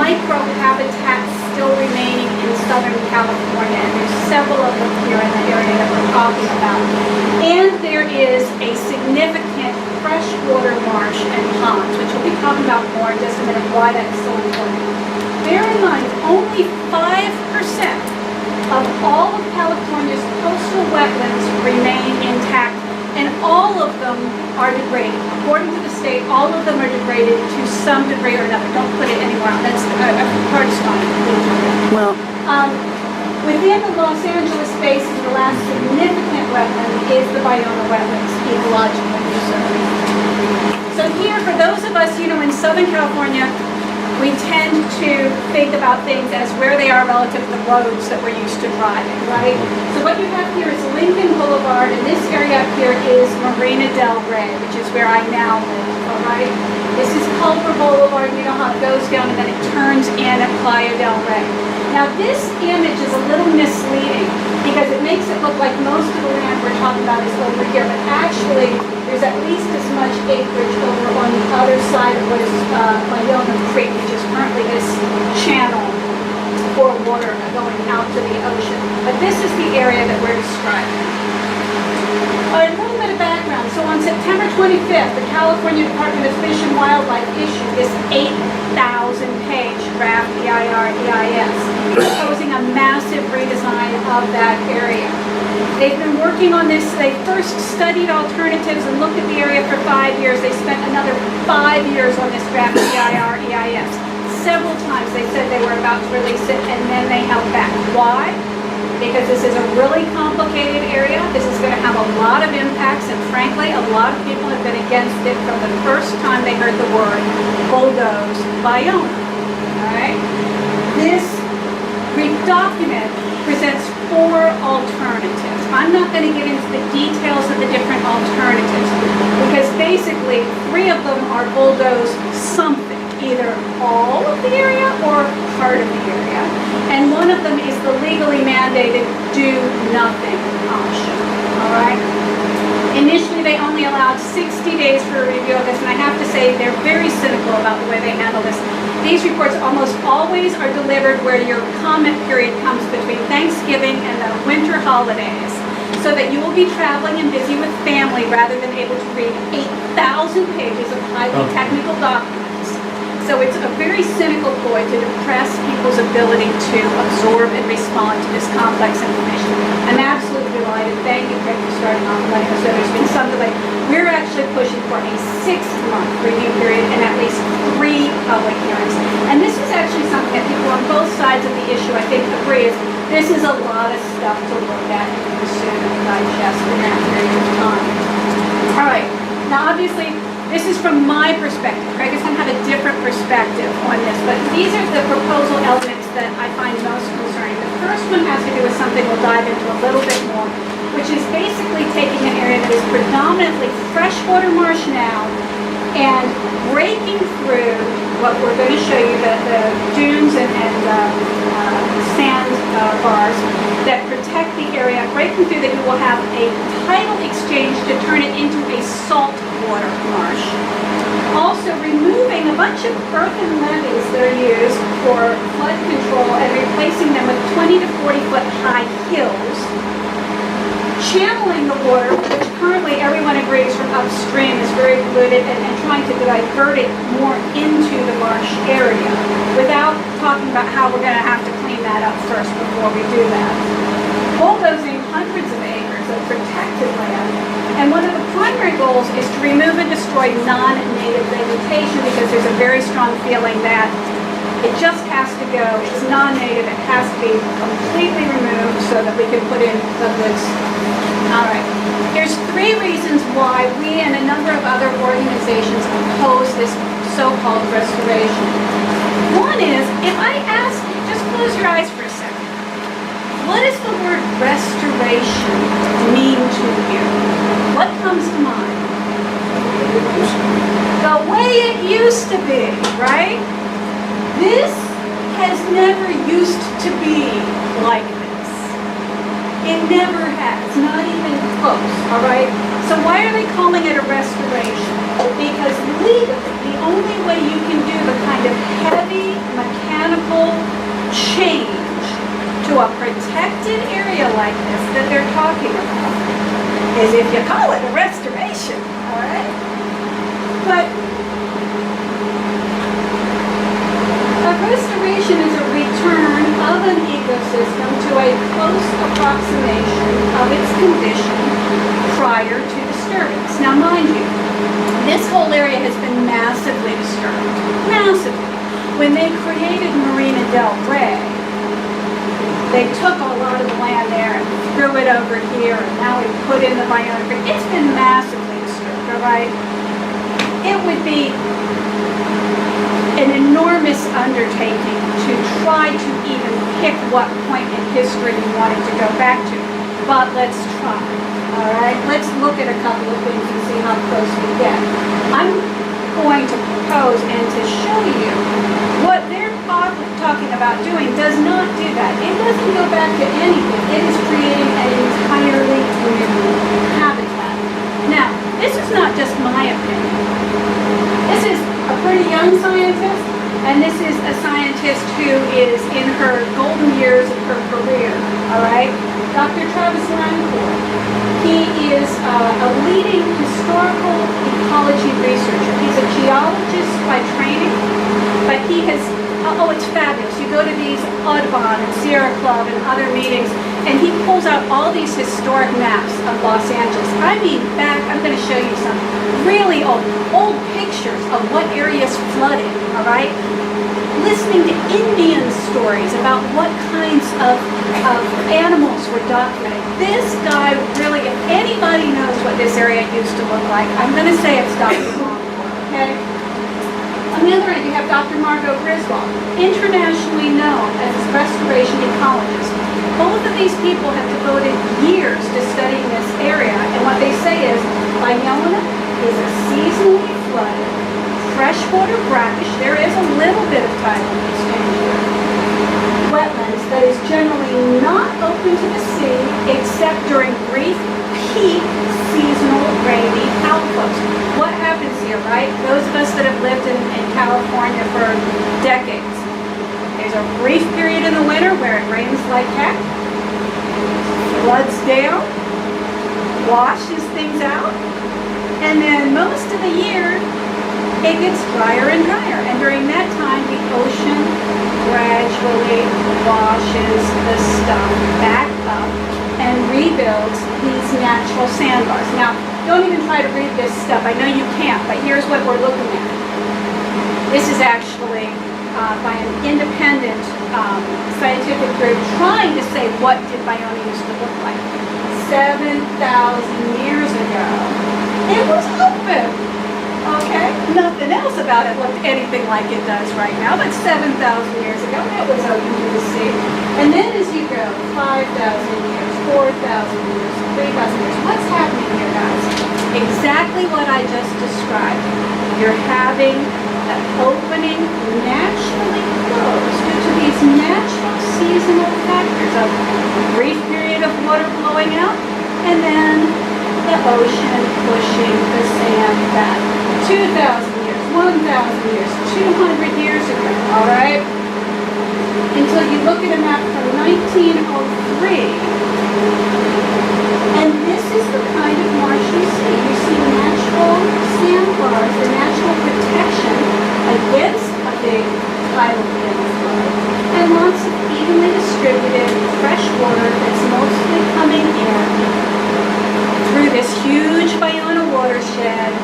microhabitats still remaining in Southern California, and there's several of them here in the area that we're talking about. And there is a significant freshwater marsh and ponds, which we'll be talking about more in just a minute, why that's so important. Bear in mind, only 5% of all of California's coastal wetlands remain intact, and all of them are degraded. According to the state, all of them are degraded to some degree or another. Don't put it anywhere else. That's hard to find. Well, within the Los Angeles basin, the last significant wetland is the Bayona Wetlands Ecological Reserve. So here, for those of us, in Southern California, we tend to think about things as where they are relative to the roads that we're used to driving, right? So what you have here is Lincoln Boulevard, and this area up here is Marina del Rey, which is where I now live, all right? This is Culver Boulevard, you know how it goes down and then it turns in at Playa del Rey. Now this image is a little misleading because it makes it look like most of the land we're talking about is over here, but actually there's at least as much acreage over on the other side of what is Bayona Creek, which is currently this channel for water going out to the ocean. But this is the area that we're describing. A little bit of background. So on September 25th, the California Department of Fish and Wildlife issued this 8,000-page draft EIR-EIS, proposing a massive redesign of that area. They've been working on this. They first studied alternatives and looked at the area for 5 years. They spent another 5 years on this draft EIR-EIS. Several times they said they were about to release it, and then they held back. Why? Because this is a really complicated area. This is going to have a lot of impacts, and frankly, a lot of people have been against it from the first time they heard the word bulldoze Bayona. All right? This document presents 4 alternatives. I'm not going to get into the details of the different alternatives because basically 3 of them are bulldoze something, either all of the area or part of the area. And one of them is the legally mandated do nothing option. All right? Initially, they only allowed 60 days for a review of this, and I have to say they're very cynical about the way they handle this. These reports almost always are delivered where your comment period comes between Thanksgiving and the winter holidays, so that you will be traveling and busy with family rather than able to read 8,000 pages of highly technical documents. So it's a very cynical ploy to depress people's ability to absorb and respond to this complex information. I'm absolutely delighted. Thank you, Craig, for starting off and letting us know there's been some delay. We're actually pushing for a 6-month review period and at least 3 public hearings. And this is actually something that people on both sides of the issue, I think, agree is this is a lot of stuff to look at and consume and digest in that period of time. All right. Now, obviously, this is from my perspective. Craig is going to have a different perspective on this, but these are the proposal elements that I find most concerning. The first one has to do with something we'll dive into a little bit more, which is basically taking an area that is predominantly freshwater marsh now and breaking through what we're going to show you, the dunes and sand bars that protect the area, breaking through that you will have a tidal exchange to turn it into a saltwater marsh. Also removing a bunch of earthen levees that are used for flood control and replacing them with 20 to 40 foot high hills. Channeling the water, which currently everyone agrees from upstream is very polluted, and trying to divert it more into the marsh area without talking about how we're going to have to clean that up first before we do that. Bulldozing hundreds of acres of protected land. And one of the primary goals is to remove and destroy non-native vegetation because there's a very strong feeling that it just has to go. It's non-native. It has to be completely removed so that we can put in the good stuff. All right. Here's 3 reasons why we and a number of other organizations oppose this so-called restoration. One is, if I ask you, just close your eyes for a second. What does the word restoration mean to you? What comes to mind? The way it used to be, right? This has never used to be like this. It never has, not even close, all right? So why are they calling it a restoration? Because legally, the only way you can do the kind of heavy mechanical a protected area like this that they're talking about is if you call it a restoration, all right? But a restoration is a return of an ecosystem to a close approximation of its condition prior to disturbance. Now, mind you, this whole area has been massively disturbed, massively. When they created Marina del Rey, they took a lot of the land there and threw it over here, and now we put in the bionic reef. It's been massively disturbed, all right? It would be an enormous undertaking to try to even pick what point in history you wanted to go back to. But let's try, all right? Let's look at a couple of things and see how close we get. I'm going to propose and to show you what they're talking about doing does not do that. It doesn't go back to anything. It is creating an entirely new habitat. Now, this is not just my opinion. This is a pretty young scientist, and this is a scientist who is in her golden years of her career, all right? Dr. Travis Lancourt. He is a leading historical ecology researcher. He's a geologist by training, but he has, oh, it's fabulous. You go to these Audubon and Sierra Club and other meetings, and he pulls out all these historic maps of Los Angeles. I mean, back, I'm going to show you some really old pictures of what areas flooded, all right? Listening to Indian stories about what kinds of animals were documented. This guy really, if anybody knows what this area used to look like, I'm going to say it's Dr. Lancourt, okay? On the other end, you have Dr. Margot Griswold, internationally known as a restoration ecologist. Both of these people have devoted years to studying this area, and what they say is, Iona is a seasonally flooded, freshwater brackish, there is a little bit of tidal exchange here, wetlands that is generally not open to the sea except during brief peak seasonal rainy outflows. What happens here, right? Those of us that have lived in California for decades, there's a brief period in the winter where it rains like heck, floods down, washes things out, and then most of the year it gets drier and drier, and during that time the ocean gradually washes the stuff back up and rebuilds these natural sandbars. Now, don't even try to read this stuff. I know you can't, but here's what we're looking at. This is actually by an independent scientific group trying to say what did Iona used to look like. 7,000 years ago, it was open. Okay, nothing else about it looked anything like it does right now, but 7,000 years ago, it was open to the sea. And then as you go, 5,000 years, 4,000 years, 3,000 years, what's happening here, guys? Exactly what I just described. You're having an opening naturally closed due to these natural seasonal factors of a brief period of water blowing out, and then the ocean pushing the sand back. 2,000 years, 1,000 years, 200 years ago, all right? Until you look at a map from 1903, and this is the kind of marsh you see. You see natural sandbars, the natural protection against a big tidal flood, and lots of evenly distributed fresh water that's mostly coming in through this huge Iona watershed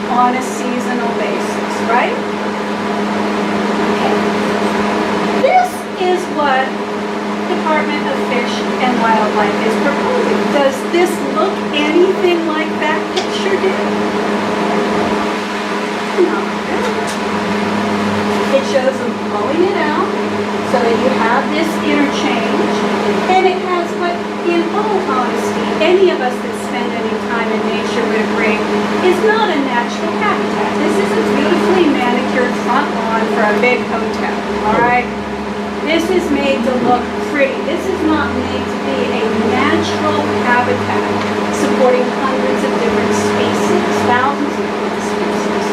on a seasonal basis, right? Okay. This is what Department of Fish and Wildlife is proposing. Does this look anything like that picture did? No. It shows them blowing it out so that you have this interchange, and it has what, in all honesty, any of us that spend any time in nature would agree, is not a natural habitat. This is a beautifully manicured front lawn for a big hotel, all right? This is made to look pretty. This is not made to be a natural habitat supporting hundreds of different species, thousands of different species.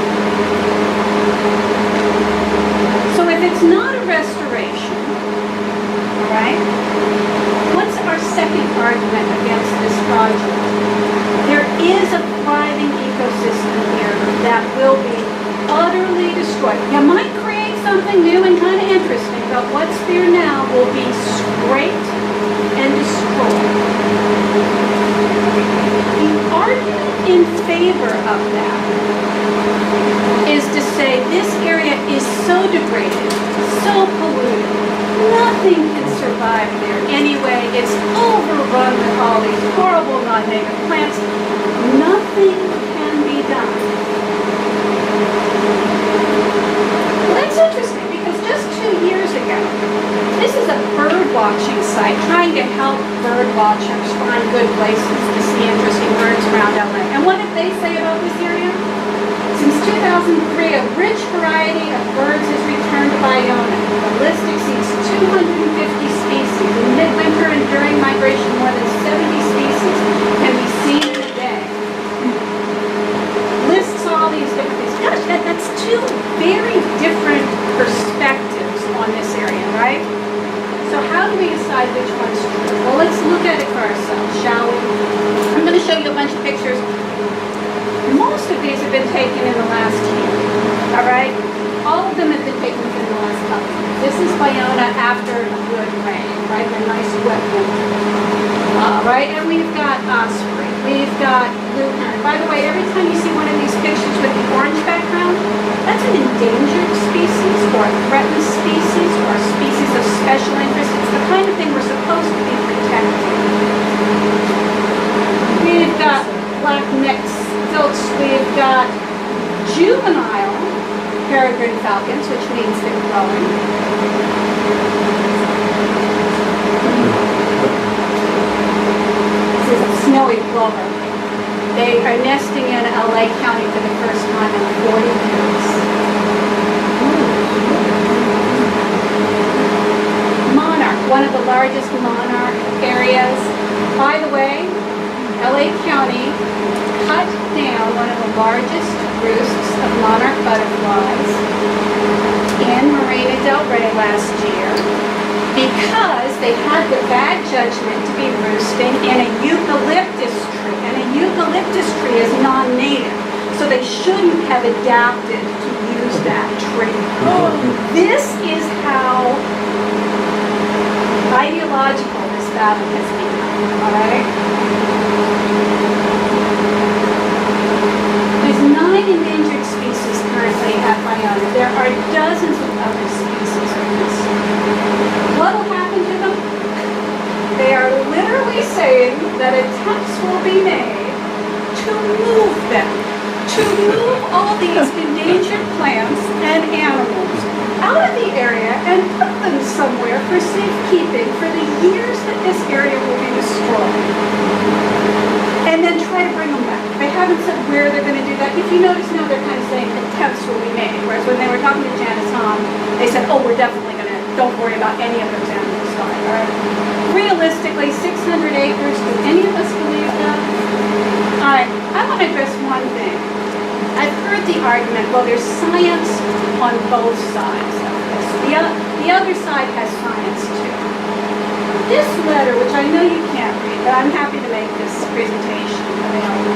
So if it's not a restoration, right? What's our second argument against this project? There is a thriving ecosystem here that will be utterly destroyed. You might create something new and kind of interesting, but what's there now will be scraped and destroyed. The argument in favor of that is to say this area is so degraded, so polluted, nothing can survive there anyway. It's overrun with all these horrible non-native plants. Nothing can be done. Well, that's interesting because just 2 years ago, this is a bird watching site trying to help bird watchers find good places to see interesting birds around LA. And what did they say about this area? Since 2003, a rich variety of birds has returned to Bayona. The list exceeds 250 species. In midwinter and during migration, more than 70 species can be seen in a day. Lists all these different things. Gosh, that's two very different perspectives on this area, right? So how do we decide which one's true? Well, let's look at it for ourselves, shall we? I'm going to show you a bunch of pictures. Most of these have been taken in the last year, all right? All of them have been taken within the last couple of years. This is Bayona after a good rain, right? A nice wet winter. All right, and we've got osprey. We've got blue heron. By the way, every time you see one of these pictures with the orange background, that's an endangered species or a threatened species or a species of special interest. It's the kind of thing we're supposed to be protecting. We've got black-necked silks. We've got juvenile peregrine falcons, which means they're growing. This is a snowy plover. They are nesting in LA County for the first time in 40 years. Monarch, one of the largest monarch areas. By the way, LA County cut down one of the largest roosts of monarch butterflies in Marina del Rey last year because they had the bad judgment to be roosting in a eucalyptus tree, and a eucalyptus tree is non-native, so they shouldn't have adapted to use that tree. This is how ideological this battle has become, all right? There's 9 endangered species currently at Bayona. There are dozens of other species of this. What will happen to them? They are literally saying that attempts will be made to move them, to move all these endangered plants and animals out of the area and put them somewhere for safekeeping for the years that this area will be destroyed. And then try to bring them back. They haven't said where they're going to do that. If you notice now, they're kind of saying attempts will be made. Whereas when they were talking to Janice Hahn, they said, oh, we're definitely going to, don't worry about any of those animals dying, all right? Realistically, 600 acres, do any of us believe that? All right, I want to address one thing. I've heard the argument, well, there's science on both sides of this. The other side has science too. This letter, which I know you can't read, but I'm happy to make this presentation available.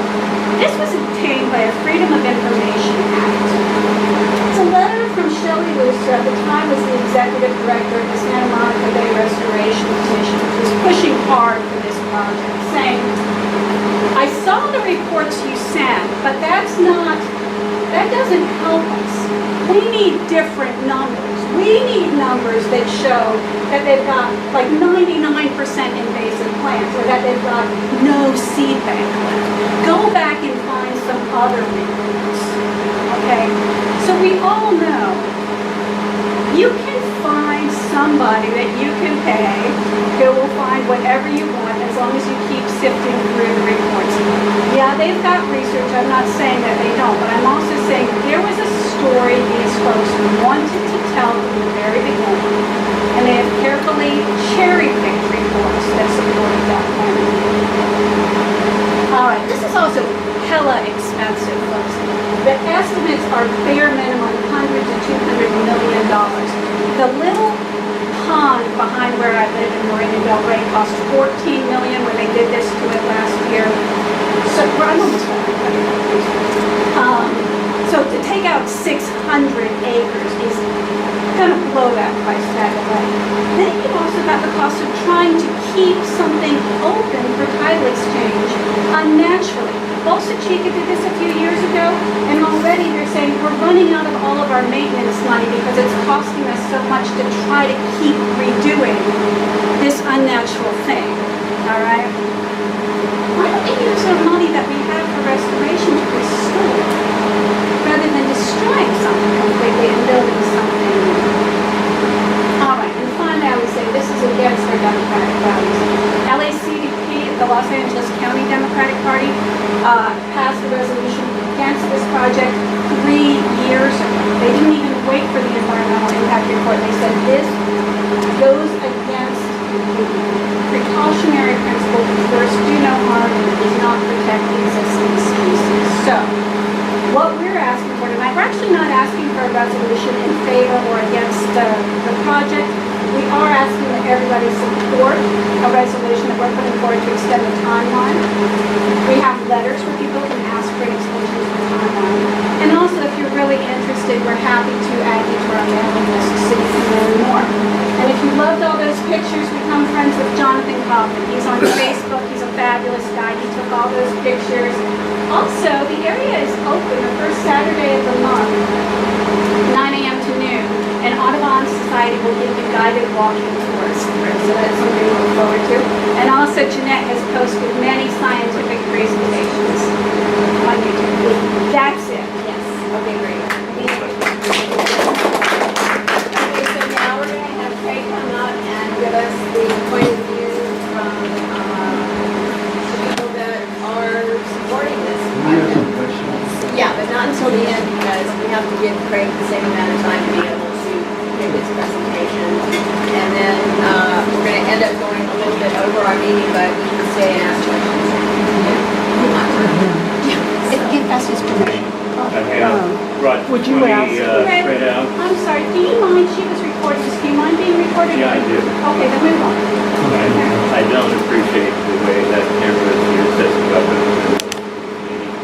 This was obtained by a Freedom of Information Act. It's a letter from Shelley Looser, at the time was the executive director of the Santa Monica Bay Restoration Commission, which was pushing hard for this project, saying, I saw the reports you sent, but that doesn't help us. We need different numbers. We need numbers that show that they've got like 99% invasive plants or that they've got no seed bank left. Go back and find some other reports. Okay? So we all know you can find somebody that you can pay who will find whatever you want as long as you keep sifting through the reports. Yeah, they've got research. I'm not saying that they don't, but I'm also saying there was a story these folks wanted to tell from the very beginning, and they have carefully cherry-picked reports that supported that plan. All right, this is also hella expensive, folks. The estimates are bare minimum $100 to $200 million. The little pond behind where I live Rey cost $14 million when they did this to it last year. So I'm almost done. So to take out 600 acres is going to blow that price tag away. Then you've also got the cost of trying to keep something open for tidal exchange unnaturally. Balsa Chica did this a few years ago, and already they're saying we're running out of all of our maintenance money because it's costing us so much to try to keep redoing this unnatural thing. All right? Why don't we use our money that we have for restoration to restore, rather than destroying something completely and building something new? All right, and finally I would say this is against our democratic values. LACDP, the Los Angeles County Democratic Party, passed a resolution against this project 3 years ago. They didn't even wait for the environmental impact report. They said this goes against the precautionary principle of first do no harm and does not protect existing species. So, what we're asking for tonight, we're actually not asking for a resolution in favor or against the project. We are asking that everybody support a resolution that we're putting forward to extend the timeline. We have letters where people can ask for an extension of the timeline. And also, if you're really interested, we're happy to add you to our mailing list so you can learn more. And if you loved all those pictures, become friends with Jonathan Kaufman. He's on Facebook. He's a fabulous guy. He took all those pictures. Also, the area is open the first Saturday of the month, 9 a.m. to noon. And Audubon Society will give you guided walking tours for it, so that's something to look forward to. And also, Jeanette has posted many scientific presentations on YouTube. That's it. Yes. Okay, great. Okay, so now we're going to have Craig come up and give us the point of view from people that are supporting this project. Yeah, but not until the end because we have to give Craig the same amount of time to be able to give his presentation. And then we're going to end up going a little bit over our meeting, but we can stay and ask questions. If that's his permission. Okay, right, Would you ask? straight out. I'm sorry.